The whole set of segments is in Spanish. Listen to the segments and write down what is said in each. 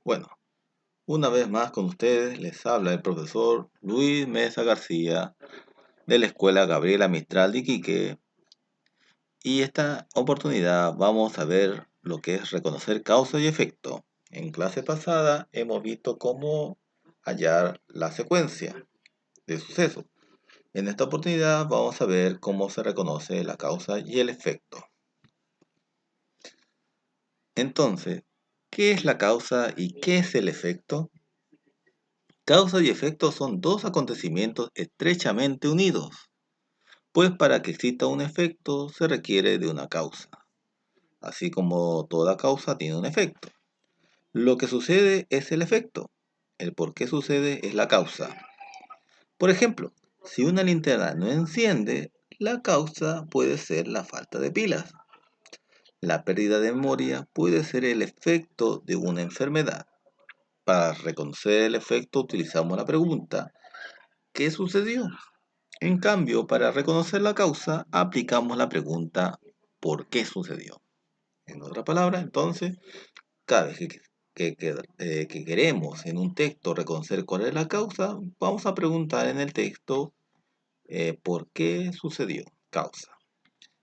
Bueno, una vez más con ustedes les habla el profesor Luis Mesa García de la Escuela Gabriela Mistral de Iquique y esta oportunidad vamos a ver lo que es reconocer causa y efecto. En clase pasada hemos visto cómo hallar la secuencia de sucesos. En esta oportunidad vamos a ver cómo se reconoce la causa y el efecto. Entonces, ¿qué es la causa y qué es el efecto? Causa y efecto son dos acontecimientos estrechamente unidos, pues para que exista un efecto se requiere de una causa, así como toda causa tiene un efecto. Lo que sucede es el efecto, el por qué sucede es la causa. Por ejemplo, si una linterna no enciende, la causa puede ser la falta de pilas. La pérdida de memoria puede ser el efecto de una enfermedad. Para reconocer el efecto utilizamos la pregunta ¿qué sucedió? En cambio, para reconocer la causa, aplicamos la pregunta ¿por qué sucedió? En otras palabras, entonces, cada vez que queremos en un texto reconocer cuál es la causa, vamos a preguntar en el texto ¿por qué sucedió? Causa.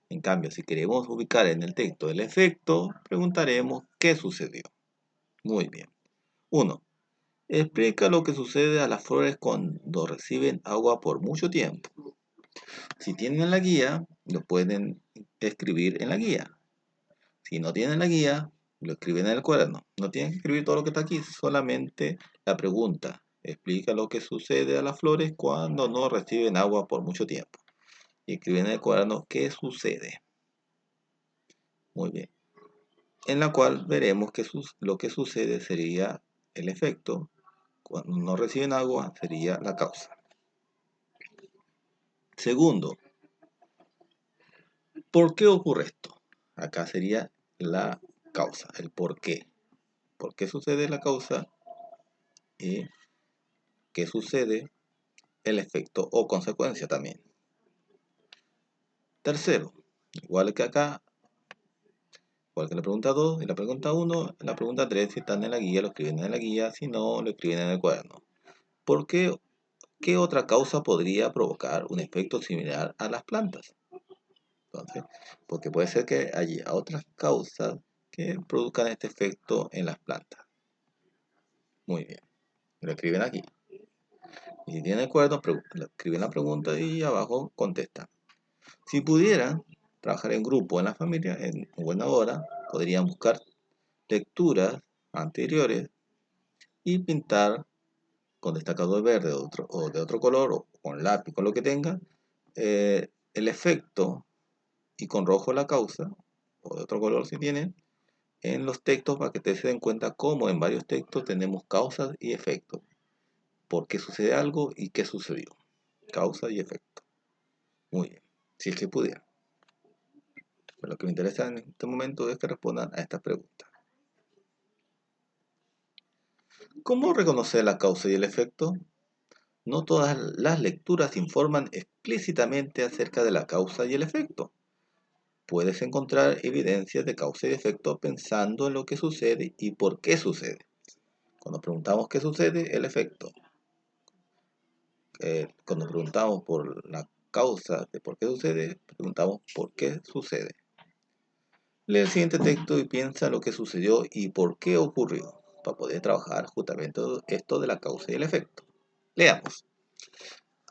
En cambio, si queremos ubicar en el texto el efecto, preguntaremos ¿qué sucedió? Muy bien. 1. Explica lo que sucede a las flores cuando reciben agua por mucho tiempo. Si tienen la guía, lo pueden escribir en la guía. Si no tienen la guía, lo escriben en el cuaderno. No tienen que escribir todo lo que está aquí, solamente la pregunta. Explica lo que sucede a las flores cuando no reciben agua por mucho tiempo. Y escriben en el cuaderno qué sucede. Muy bien. En la cual veremos que lo que sucede sería el efecto. Cuando no reciben agua sería la causa. Segundo, ¿por qué ocurre esto? Acá sería la causa, el por qué. ¿Por qué sucede la causa? Y qué sucede el efecto o consecuencia también. Tercero, igual que acá, igual que la pregunta 2 y la pregunta 1, la pregunta 3, si están en la guía, lo escriben en la guía, si no, lo escriben en el cuaderno. ¿Por qué? ¿Qué otra causa podría provocar un efecto similar a las plantas? Entonces, porque puede ser que haya otras causas que produzcan este efecto en las plantas. Muy bien, lo escriben aquí. Y si tienen acuerdo, escriben la pregunta y abajo contestan. Si pudieran trabajar en grupo en la familia en buena hora, podrían buscar lecturas anteriores y pintar con destacador verde o de otro color o con lápiz, con lo que tengan, el efecto y con rojo la causa o de otro color si tienen en los textos para que ustedes se den cuenta cómo en varios textos tenemos causas y efectos. ¿Por qué sucede algo y qué sucedió? Causa y efecto. Muy bien. Si es que pudieran. Pero lo que me interesa en este momento es que respondan a estas preguntas. ¿Cómo reconocer la causa y el efecto? No todas las lecturas informan explícitamente acerca de la causa y el efecto. Puedes encontrar evidencias de causa y efecto pensando en lo que sucede y por qué sucede. Cuando preguntamos qué sucede, el efecto. Cuando preguntamos por la causa de por qué sucede, preguntamos por qué sucede. Lee el siguiente texto y piensa lo que sucedió y por qué ocurrió, para poder trabajar justamente esto de la causa y el efecto. Leamos.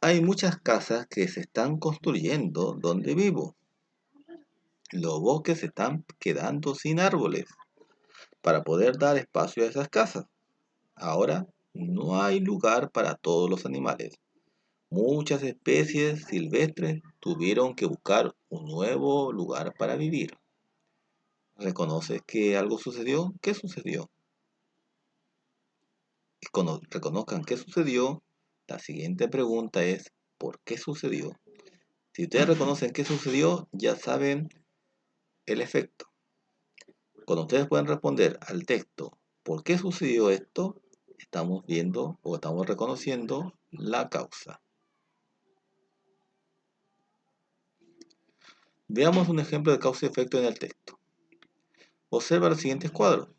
Hay muchas casas que se están construyendo donde vivo. Los bosques se están quedando sin árboles para poder dar espacio a esas casas. Ahora no hay lugar para todos los animales. Muchas especies silvestres tuvieron que buscar un nuevo lugar para vivir. ¿Reconoces que algo sucedió? ¿Qué sucedió? Y cuando reconozcan qué sucedió, la siguiente pregunta es ¿por qué sucedió? Si ustedes reconocen qué sucedió, ya saben el efecto. Cuando ustedes pueden responder al texto ¿por qué sucedió esto? Estamos viendo o estamos reconociendo la causa. Veamos un ejemplo de causa y efecto en el texto. Observa los siguientes cuadros.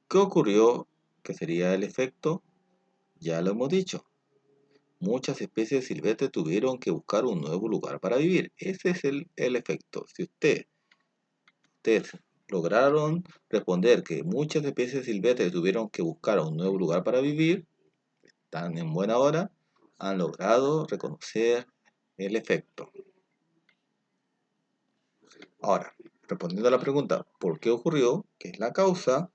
¿Qué ocurrió? ¿Qué sería el efecto? Ya lo hemos dicho. Muchas especies silvestres tuvieron que buscar un nuevo lugar para vivir. Ese es el efecto. Si ustedes lograron responder que muchas especies silvestres tuvieron que buscar un nuevo lugar para vivir, están en buena hora, han logrado reconocer el efecto. Ahora, respondiendo a la pregunta, ¿por qué ocurrió? ¿Qué es la causa?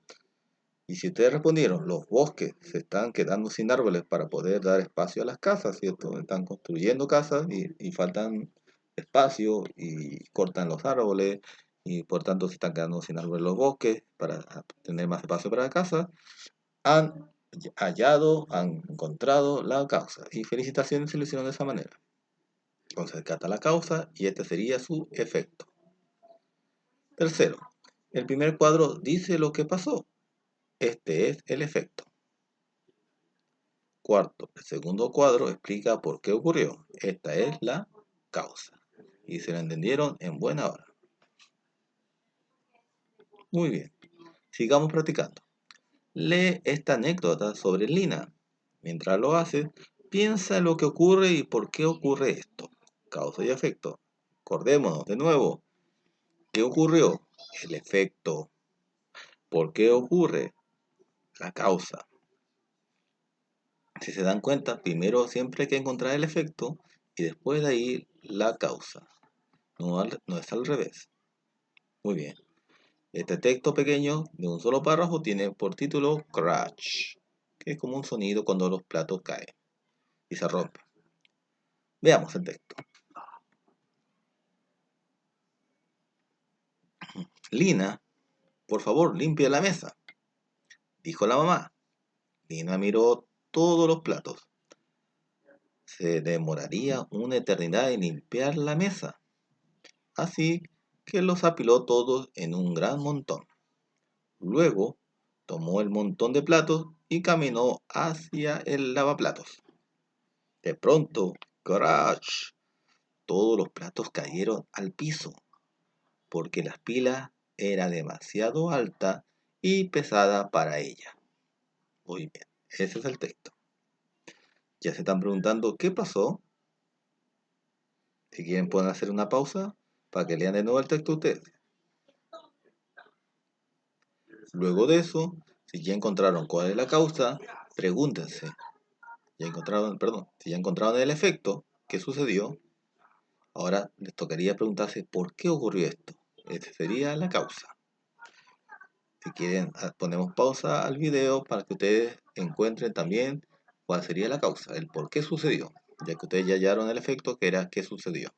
Y si ustedes respondieron, los bosques se están quedando sin árboles para poder dar espacio a las casas, ¿cierto? Están construyendo casas y faltan espacio y cortan los árboles y por tanto se están quedando sin árboles los bosques para tener más espacio para la casa. Han hallado, han encontrado la causa. Y felicitaciones si lo hicieron de esa manera. Entonces, acá está la causa y este sería su efecto. Tercero, el primer cuadro dice lo que pasó. Este es el efecto. Cuarto, el segundo cuadro explica por qué ocurrió. Esta es la causa. Y se lo entendieron en buena hora. Muy bien, sigamos practicando. Lee esta anécdota sobre Lina. Mientras lo haces, piensa en lo que ocurre y por qué ocurre esto. Causa y efecto. Acordémonos de nuevo. ¿Qué ocurrió? El efecto. ¿Por qué ocurre? La causa. Si se dan cuenta, primero siempre hay que encontrar el efecto y después de ahí la causa. No es al revés. Muy bien. Este texto pequeño de un solo párrafo tiene por título Crash, que es como un sonido cuando los platos caen y se rompen. Veamos el texto. Lina, por favor, limpia la mesa, dijo la mamá. Lina miró todos los platos. Se demoraría una eternidad en limpiar la mesa, así que los apiló todos en un gran montón. Luego tomó el montón de platos y caminó hacia el lavaplatos. De pronto, ¡crash! Todos los platos cayeron al piso, porque la pila era demasiado alta y pesada para ella. Muy bien, ese es el texto. ¿Ya se están preguntando qué pasó? Si quieren pueden hacer una pausa para que lean de nuevo el texto ustedes. Luego de eso, si ya encontraron cuál es la causa, pregúntense. Si ya encontraron el efecto, ¿qué sucedió? Ahora les tocaría preguntarse por qué ocurrió esto. Esta sería la causa. Si quieren, ponemos pausa al video para que ustedes encuentren también cuál sería la causa, el por qué sucedió, ya que ustedes ya hallaron el efecto que era qué sucedió.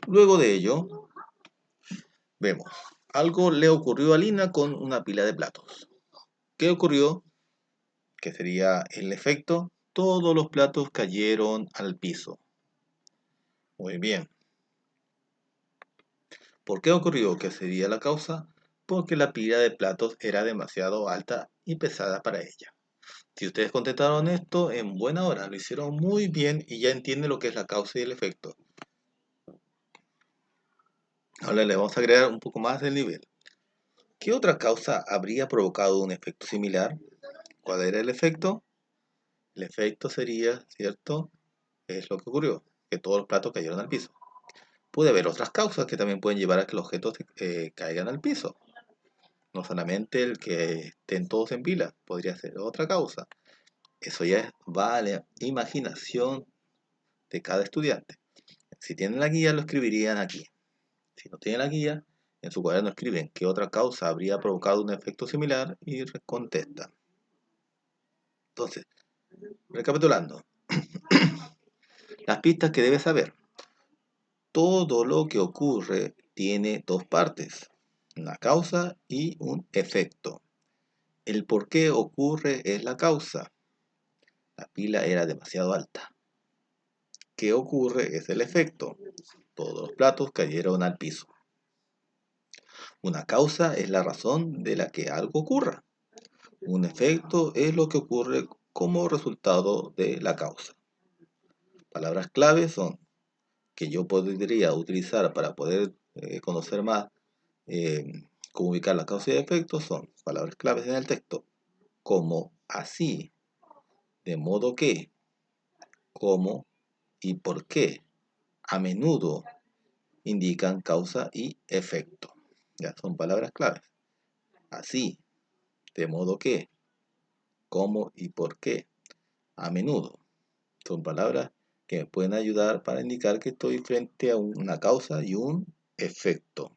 Luego de ello, vemos, algo le ocurrió a Lina con una pila de platos. ¿Qué ocurrió? ¿Qué sería el efecto? Todos los platos cayeron al piso. Muy bien. ¿Por qué ocurrió? ¿Qué sería la causa? Porque la pila de platos era demasiado alta y pesada para ella. Si ustedes contestaron esto en buena hora, lo hicieron muy bien y ya entienden lo que es la causa y el efecto. Ahora le vamos a agregar un poco más del nivel. ¿Qué otra causa habría provocado un efecto similar? ¿Cuál era el efecto? El efecto sería, ¿cierto? Es lo que ocurrió, que todos los platos cayeron al piso. Puede haber otras causas que también pueden llevar a que los objetos caigan al piso. No solamente el que estén todos en pila, podría ser otra causa. Eso ya va a la imaginación de cada estudiante. Si tienen la guía, lo escribirían aquí. Si no tienen la guía, en su cuaderno escriben qué otra causa habría provocado un efecto similar y contestan. Entonces, recapitulando, las pistas que debes saber. Todo lo que ocurre tiene dos partes, una causa y un efecto. El por qué ocurre es la causa. La pila era demasiado alta. ¿Qué ocurre? Es el efecto. Todos los platos cayeron al piso. Una causa es la razón de la que algo ocurra. Un efecto es lo que ocurre como resultado de la causa. Palabras clave son que yo podría utilizar para poder conocer más cómo ubicar la causa y efecto son palabras claves en el texto, como así, de modo que, cómo y por qué. A menudo indican causa y efecto. Ya son palabras claves. Así, de modo que, cómo y por qué. A menudo. Son palabras que me pueden ayudar para indicar que estoy frente a una causa y un efecto.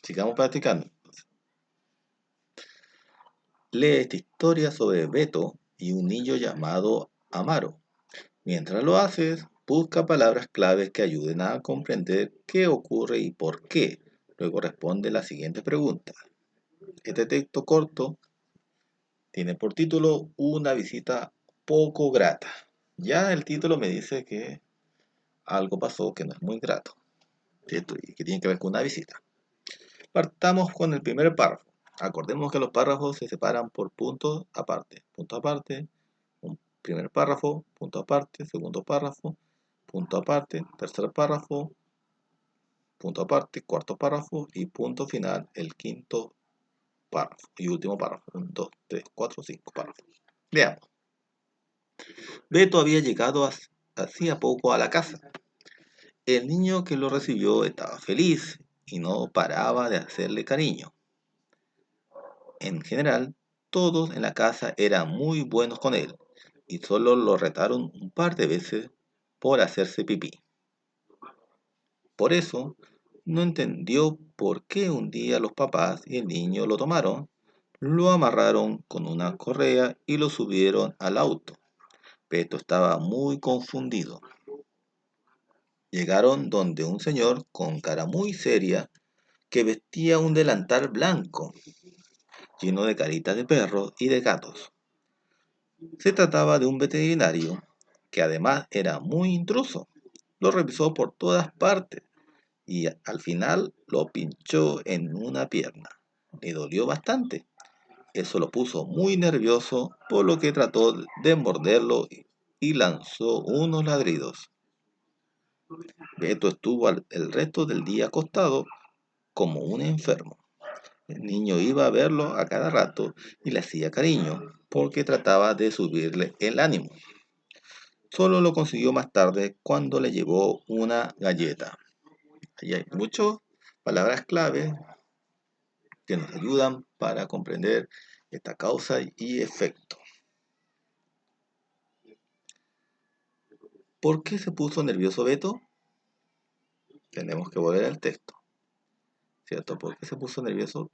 Sigamos practicando. Lee esta historia sobre Beto y un niño llamado Amaro. Mientras lo haces, busca palabras claves que ayuden a comprender qué ocurre y por qué. Luego responde la siguiente pregunta. Este texto corto tiene por título Una visita poco grata. Ya el título me dice que algo pasó que no es muy grato, ¿cierto? Y que tiene que ver con una visita. Partamos con el primer párrafo. Acordemos que los párrafos se separan por puntos aparte. Punto aparte, un primer párrafo, punto aparte, segundo párrafo, punto aparte, tercer párrafo, punto aparte, cuarto párrafo y punto final, el quinto párrafo y último párrafo. 1, 2, 3, 4, 5 párrafos. Veamos. Beto había llegado hacía poco a la casa. El niño que lo recibió estaba feliz y no paraba de hacerle cariño. En general, todos en la casa eran muy buenos con él y solo lo retaron un par de veces por hacerse pipí. Por eso, no entendió por qué un día los papás y el niño lo tomaron, lo amarraron con una correa y lo subieron al auto. Beto estaba muy confundido. Llegaron donde un señor con cara muy seria que vestía un delantal blanco, lleno de caritas de perros y de gatos. Se trataba de un veterinario que además era muy intruso. Lo revisó por todas partes y al final lo pinchó en una pierna. Le dolió bastante. Eso lo puso muy nervioso, por lo que trató de morderlo y lanzó unos ladridos. Beto estuvo el resto del día acostado como un enfermo. El niño iba a verlo a cada rato y le hacía cariño, porque trataba de subirle el ánimo. Solo lo consiguió más tarde cuando le llevó una galleta. Ahí hay muchas palabras clave que nos ayudan para comprender esta causa y efecto. ¿Por qué se puso nervioso Beto? Tenemos que volver al texto, ¿cierto? ¿Por qué se puso nervioso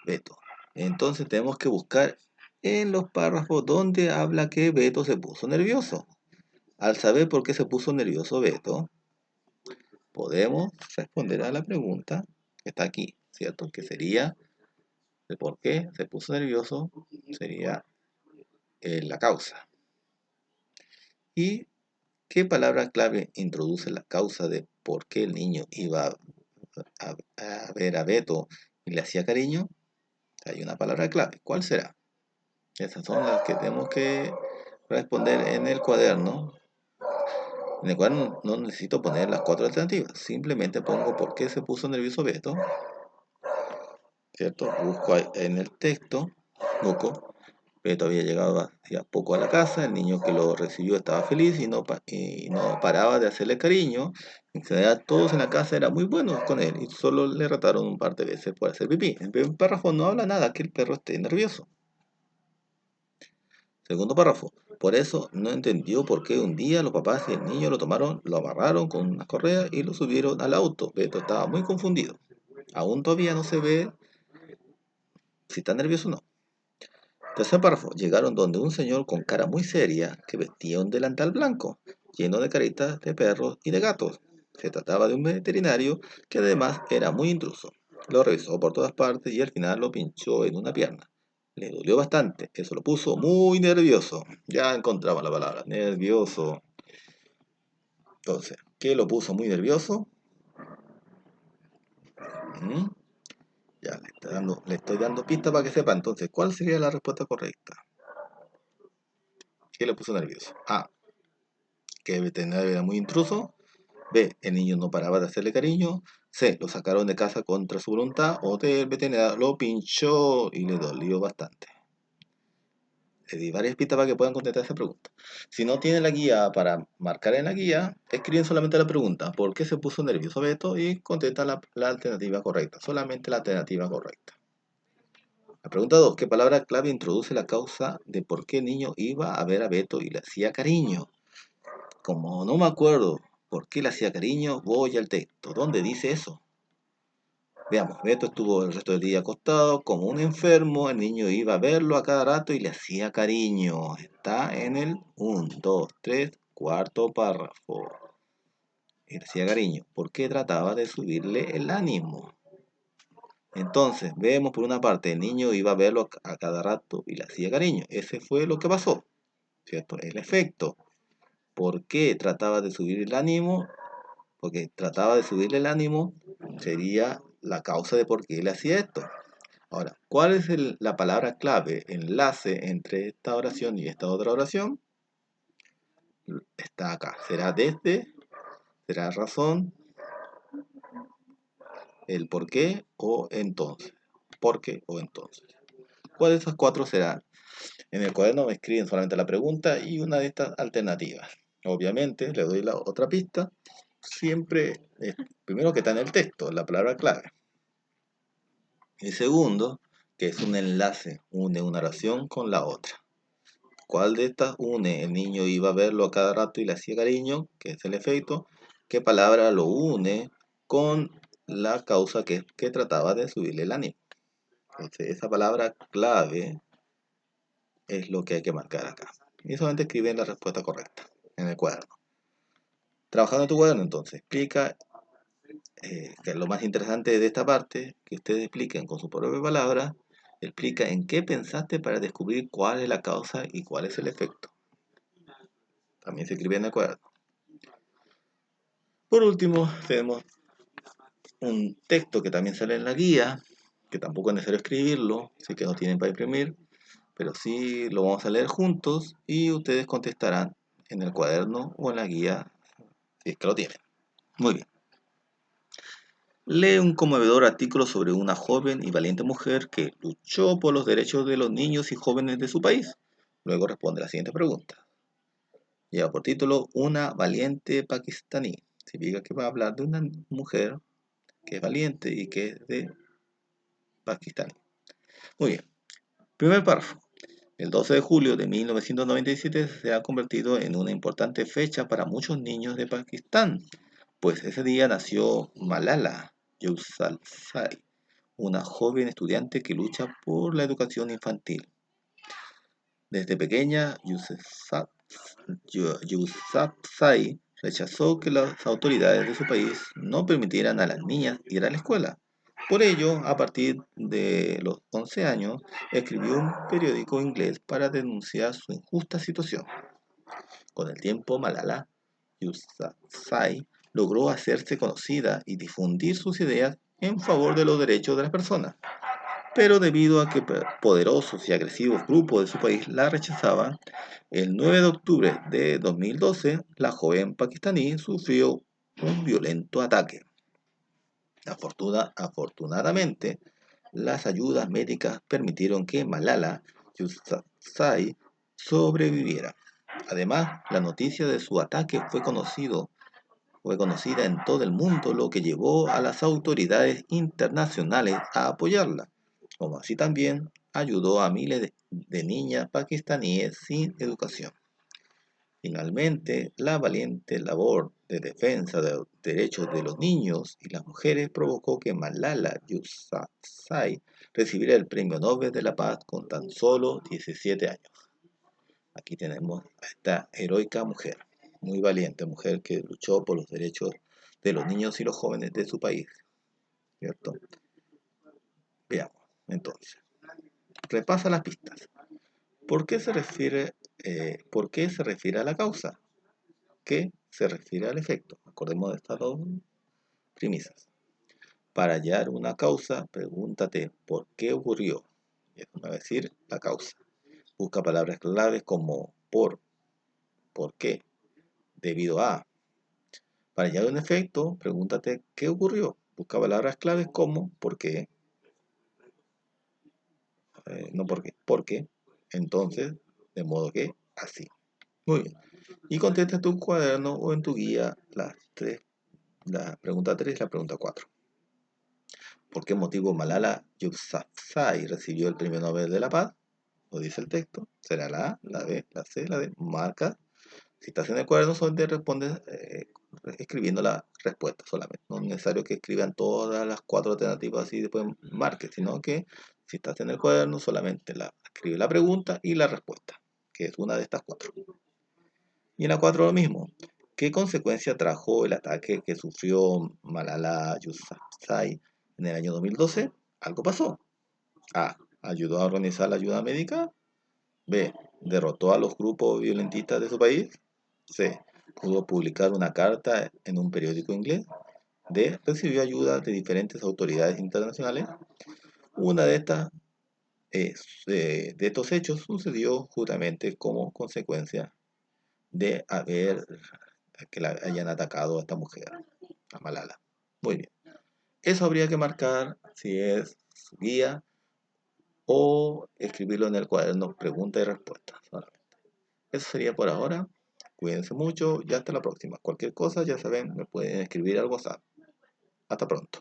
Beto? Entonces tenemos que buscar en los párrafos donde habla que Beto se puso nervioso. Al saber por qué se puso nervioso Beto, podemos responder a la pregunta que está aquí, ¿cierto? Que sería el por qué se puso nervioso, sería la causa. ¿Y qué palabra clave introduce la causa de por qué el niño iba a ver a Beto y le hacía cariño? Hay una palabra clave. ¿Cuál será? Esas son las que tenemos que responder en el cuaderno. En el cuaderno no necesito poner las 4 alternativas. Simplemente pongo por qué se puso nervioso Beto, ¿cierto? Busco en el texto, busco. Beto había llegado hacía poco a la casa, el niño que lo recibió estaba feliz y no paraba de hacerle cariño. En general, todos en la casa eran muy buenos con él y solo le retaron un par de veces por hacer pipí. El primer párrafo no habla nada que el perro esté nervioso. Segundo párrafo. Por eso no entendió por qué un día los papás y el niño lo tomaron, lo amarraron con una correa y lo subieron al auto. Beto estaba muy confundido. Aún todavía no se ve si está nervioso o no. Tercer párrafo. Llegaron donde un señor con cara muy seria que vestía un delantal blanco, lleno de caritas de perros y de gatos. Se trataba de un veterinario que además era muy intruso. Lo revisó por todas partes y al final lo pinchó en una pierna. Le dolió bastante, eso lo puso muy nervioso. Ya encontramos la palabra, nervioso. Entonces, ¿qué lo puso muy nervioso? ¿Mm? Ya le estoy dando pista para que sepa. Entonces, ¿cuál sería la respuesta correcta? ¿Qué lo puso nervioso? A. que el veterinario era muy intruso. B, el niño no paraba de hacerle cariño. C, lo sacaron de casa contra su voluntad. O D, el veterinario lo pinchó y le dolió bastante. Le di varias pistas para que puedan contestar esa pregunta. Si no tienen la guía para marcar en la guía, escriben solamente la pregunta, ¿por qué se puso nervioso Beto? Y contestan la alternativa correcta, solamente la alternativa correcta. La pregunta 2, ¿qué palabra clave introduce la causa de por qué el niño iba a ver a Beto y le hacía cariño? Como no me acuerdo por qué le hacía cariño, voy al texto. ¿Dónde dice eso? Veamos, Beto estuvo el resto del día acostado como un enfermo, el niño iba a verlo a cada rato y le hacía cariño. Está en el 1, 2, 3, cuarto párrafo. Y le hacía cariño, porque trataba de subirle el ánimo. Entonces, vemos por una parte, el niño iba a verlo a cada rato y le hacía cariño. Ese fue lo que pasó, ¿cierto? El efecto. ¿Por qué trataba de subir el ánimo? Porque trataba de subirle el ánimo sería la causa de por qué él hacía esto. Ahora, ¿cuál es la palabra clave, enlace entre esta oración y esta otra oración? Está acá. ¿Será desde? ¿Será razón? ¿El por qué? ¿O entonces? ¿Por qué o entonces? ¿Cuál de esas cuatro será? En el cuaderno me escriben solamente la pregunta y una de estas alternativas. Obviamente, le doy la otra pista. Siempre, primero que está en el texto, la palabra clave. El segundo, que es un enlace, une una oración con la otra. ¿Cuál de estas une? El niño iba a verlo a cada rato y le hacía cariño, que es el efecto. ¿Qué palabra lo une con la causa que trataba de subirle el ánimo? Entonces, esa palabra clave es lo que hay que marcar acá. Y solamente escriben la respuesta correcta en el cuaderno. Trabajando en tu cuaderno, entonces, explica, que es lo más interesante de esta parte, que ustedes expliquen con su propia palabra, explica en qué pensaste para descubrir cuál es la causa y cuál es el efecto. También se escribe en el cuaderno. Por último, tenemos un texto que también sale en la guía, que tampoco es necesario escribirlo, así que no tienen para imprimir, pero sí lo vamos a leer juntos y ustedes contestarán en el cuaderno o en la guía si es que lo tienen. Muy bien. Lee un conmovedor artículo sobre una joven y valiente mujer que luchó por los derechos de los niños y jóvenes de su país. Luego responde la siguiente pregunta. Lleva por título Una valiente pakistaní. Significa que va a hablar de una mujer que es valiente y que es de Pakistán. Muy bien. Primer párrafo. El 12 de julio de 1997 se ha convertido en una importante fecha para muchos niños de Pakistán, pues ese día nació Malala Yousafzai, una joven estudiante que lucha por la educación infantil. Desde pequeña, Yousafzai rechazó que las autoridades de su país no permitieran a las niñas ir a la escuela. Por ello, a partir de los 11 años, escribió un periódico inglés para denunciar su injusta situación. Con el tiempo, Malala Yousafzai logró hacerse conocida y difundir sus ideas en favor de los derechos de las personas. Pero debido a que poderosos y agresivos grupos de su país la rechazaban, el 9 de octubre de 2012, la joven pakistaní sufrió un violento ataque. Afortunadamente, las ayudas médicas permitieron que Malala Yousafzai sobreviviera. Además, la noticia de su ataque fue conocida en todo el mundo, lo que llevó a las autoridades internacionales a apoyarla, como así también ayudó a miles de niñas pakistaníes sin educación. Finalmente, la valiente labor de defensa de los derechos de los niños y las mujeres provocó que Malala Yousafzai recibiera el Premio Nobel de la Paz con tan solo 17 años. Aquí tenemos a esta heroica mujer, muy valiente mujer que luchó por los derechos de los niños y los jóvenes de su país, ¿cierto? Veamos, entonces, repasa las pistas. ¿Por qué se refiere a la causa? ¿Qué se refiere al efecto? Acordemos de estas dos premisas. Para hallar una causa, pregúntate por qué ocurrió. Y eso va a decir la causa. Busca palabras claves como por qué, debido a. Para hallar un efecto, pregúntate qué ocurrió. Busca palabras claves como por qué, no por qué, entonces, de modo que, así. Muy bien. Y contesta en tu cuaderno o en tu guía la pregunta 3 y la pregunta 4. ¿Por qué motivo Malala Yousafzai recibió el Premio Nobel de la Paz? Lo dice el texto. ¿Será la A, la B, la C, la D? Marca. Si estás en el cuaderno, solamente respondes escribiendo la respuesta solamente. No es necesario que escriban todas las 4 alternativas y después marques, sino que si estás en el cuaderno, solamente escribe la pregunta y la respuesta, que es una de estas 4. Y en la 4 lo mismo. ¿Qué consecuencia trajo el ataque que sufrió Malala Yousafzai en el año 2012? Algo pasó. A. Ayudó a organizar la ayuda médica. B. Derrotó a los grupos violentistas de su país. C. Pudo publicar una carta en un periódico inglés. D. Recibió ayuda de diferentes autoridades internacionales. Una de estos hechos sucedió justamente como consecuencia de que la hayan atacado a esta mujer, a Malala. Muy bien. Eso habría que marcar si es guía o escribirlo en el cuaderno pregunta y respuesta solamente. Eso sería por ahora. Cuídense mucho y hasta la próxima. Cualquier cosa, ya saben, me pueden escribir al WhatsApp. Hasta pronto.